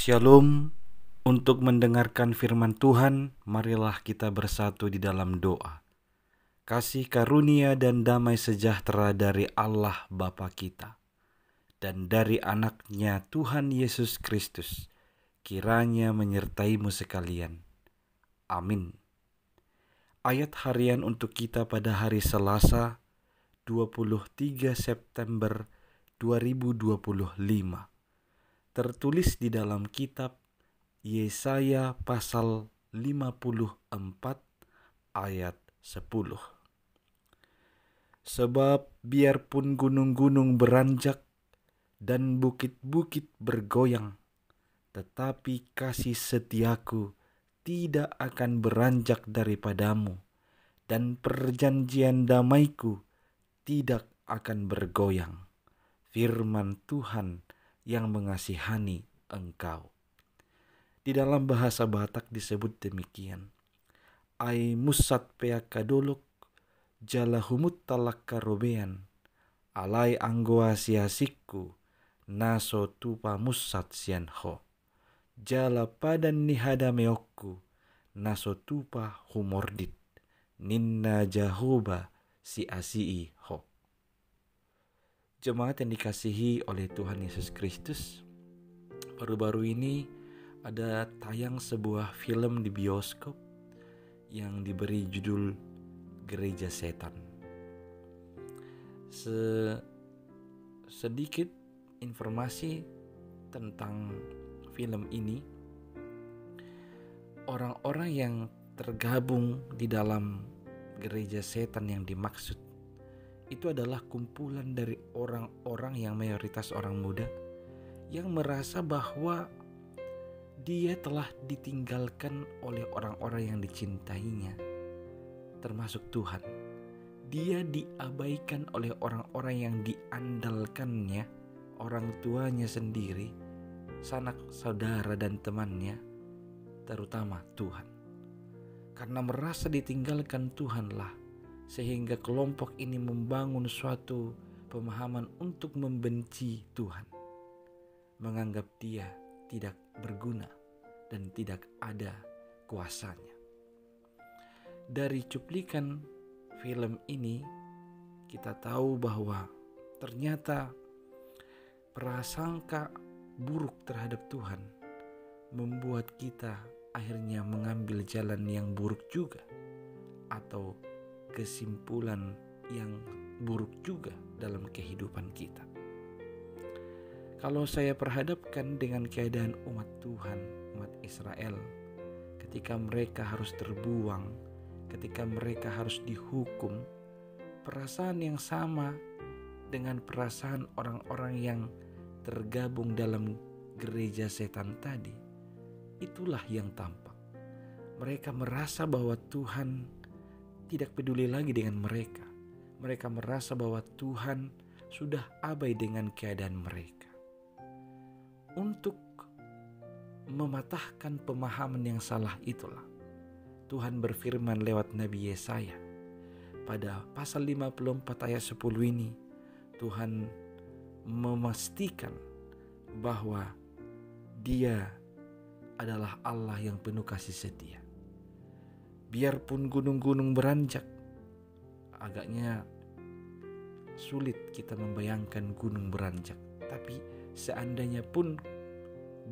Shalom. Untuk mendengarkan firman Tuhan, marilah kita bersatu di dalam doa. Kasih karunia dan damai sejahtera dari Allah Bapa kita dan dari anaknya Tuhan Yesus Kristus kiranya menyertaimu sekalian. Amin. Ayat harian untuk kita pada hari Selasa 23 September 2025 tertulis di dalam kitab Yesaya pasal 54 ayat 10. Sebab biarpun gunung-gunung beranjak dan bukit-bukit bergoyang, tetapi kasih setiaku tidak akan beranjak daripadamu, dan perjanjian damaiku tidak akan bergoyang. Firman Tuhan yang mengasihani engkau. Di dalam bahasa Batak disebut demikian. Ai musat pea kadolok, jala humut talak karobean, alai anggoa siasikku, naso tupa musat sianho. Jala padan nihada meokku, naso tupa humordit, ninna jahoba si asii ho. Jemaat yang dikasihi oleh Tuhan Yesus Kristus, baru-baru ini ada tayang sebuah film di bioskop yang diberi judul Gereja Setan. Sedikit informasi tentang film ini. Orang-orang yang tergabung di dalam gereja setan yang dimaksud itu adalah kumpulan dari orang-orang yang mayoritas orang muda yang merasa bahwa dia telah ditinggalkan oleh orang-orang yang dicintainya, termasuk Tuhan. Dia diabaikan oleh orang-orang yang diandalkannya, orang tuanya sendiri, sanak saudara dan temannya, terutama Tuhan. Karena merasa ditinggalkan Tuhanlah, sehingga kelompok ini membangun suatu pemahaman untuk membenci Tuhan, menganggap dia tidak berguna dan tidak ada kuasanya. Dari cuplikan film ini kita tahu bahwa ternyata prasangka buruk terhadap Tuhan membuat kita akhirnya mengambil jalan yang buruk juga, atau kesimpulan yang buruk juga dalam kehidupan kita. Kalau saya perhadapkan dengan keadaan umat Tuhan, umat Israel, ketika mereka harus terbuang, ketika mereka harus dihukum, perasaan yang sama dengan perasaan orang-orang yang tergabung dalam gereja setan tadi, itulah yang tampak. Mereka merasa bahwa Tuhan tidak peduli lagi dengan mereka. Mereka merasa bahwa Tuhan sudah abai dengan keadaan mereka. Untuk mematahkan pemahaman yang salah itulah Tuhan berfirman lewat Nabi Yesaya. Pada pasal 54 ayat 10 ini Tuhan memastikan bahwa Dia adalah Allah yang penuh kasih setia. Biarpun gunung-gunung beranjak, agaknya sulit kita membayangkan gunung beranjak, tapi seandainya pun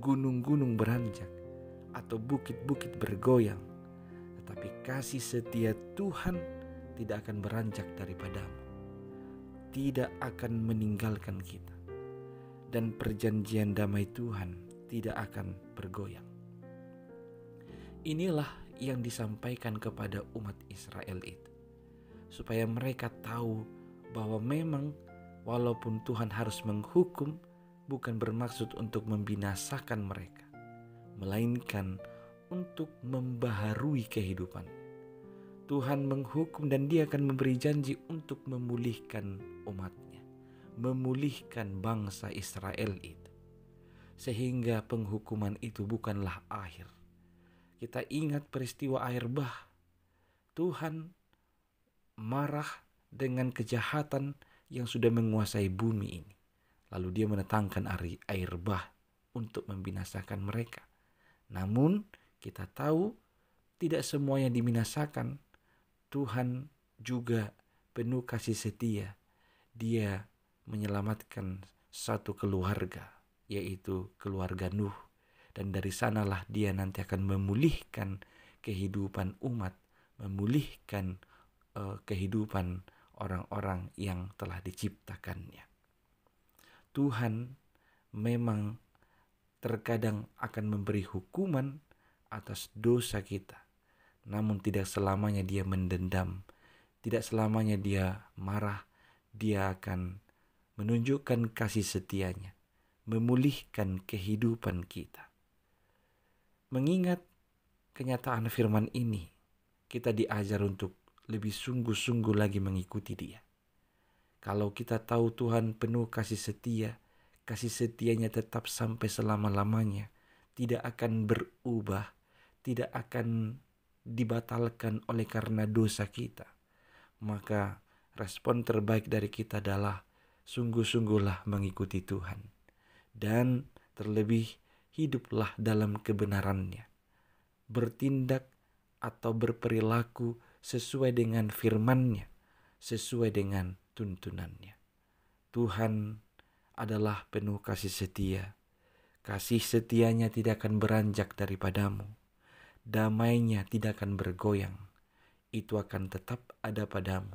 gunung-gunung beranjak atau bukit-bukit bergoyang, tetapi kasih setia Tuhan tidak akan beranjak daripadamu, tidak akan meninggalkan kita, dan perjanjian damai Tuhan tidak akan bergoyang. Inilah yang disampaikan kepada umat Israel itu, supaya mereka tahu bahwa memang walaupun Tuhan harus menghukum, bukan bermaksud untuk membinasakan mereka, melainkan untuk membaharui kehidupan. Tuhan menghukum dan Dia akan memberi janji untuk memulihkan umatnya, memulihkan bangsa Israel itu. Sehingga penghukuman itu bukanlah akhir. Kita ingat peristiwa air bah. Tuhan marah dengan kejahatan yang sudah menguasai bumi ini. Lalu Dia menetangkan air bah untuk membinasakan mereka. Namun kita tahu tidak semua yang dibinasakan. Tuhan juga penuh kasih setia. Dia menyelamatkan satu keluarga, yaitu keluarga Nuh. Dan dari sanalah dia nanti akan memulihkan kehidupan umat, memulihkan kehidupan orang-orang yang telah diciptakannya. Tuhan memang terkadang akan memberi hukuman atas dosa kita, namun tidak selamanya dia mendendam, tidak selamanya dia marah. Dia akan menunjukkan kasih setianya, memulihkan kehidupan kita. Mengingat kenyataan firman ini, kita diajar untuk lebih sungguh-sungguh lagi mengikuti dia. Kalau kita tahu Tuhan penuh kasih setia, kasih setianya tetap sampai selama-lamanya, tidak akan berubah, tidak akan dibatalkan oleh karena dosa kita, maka respon terbaik dari kita adalah sungguh-sungguhlah mengikuti Tuhan. Dan terlebih hiduplah dalam kebenarannya. Bertindak atau berperilaku sesuai dengan firman-Nya, sesuai dengan tuntunannya. Tuhan adalah penuh kasih setia. Kasih setianya tidak akan beranjak daripadamu. Damainya tidak akan bergoyang. Itu akan tetap ada padamu,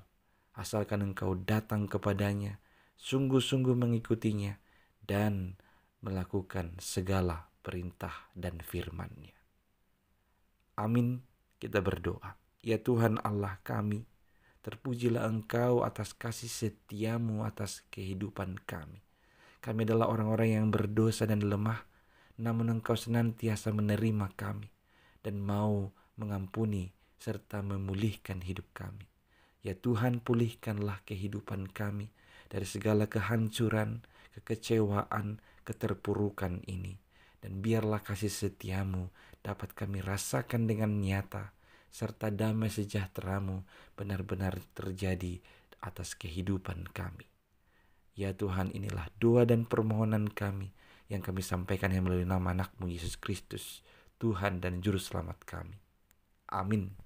asalkan engkau datang kepadanya, sungguh-sungguh mengikutinya, dan melakukan segala perintah dan firman-Nya. Amin. Kita berdoa. Ya Tuhan Allah kami, terpujilah Engkau atas kasih setiamu atas kehidupan kami. Kami adalah orang-orang yang berdosa dan lemah, namun Engkau senantiasa menerima kami dan mau mengampuni serta memulihkan hidup kami. Ya Tuhan, pulihkanlah kehidupan kami dari segala kehancuran, kekecewaan, keterpurukan ini. Dan biarlah kasih setiamu dapat kami rasakan dengan nyata, serta damai sejahteramu benar-benar terjadi atas kehidupan kami. Ya Tuhan, inilah doa dan permohonan kami yang kami sampaikan yang melalui nama anak-Mu Yesus Kristus, Tuhan dan Juru Selamat kami. Amin.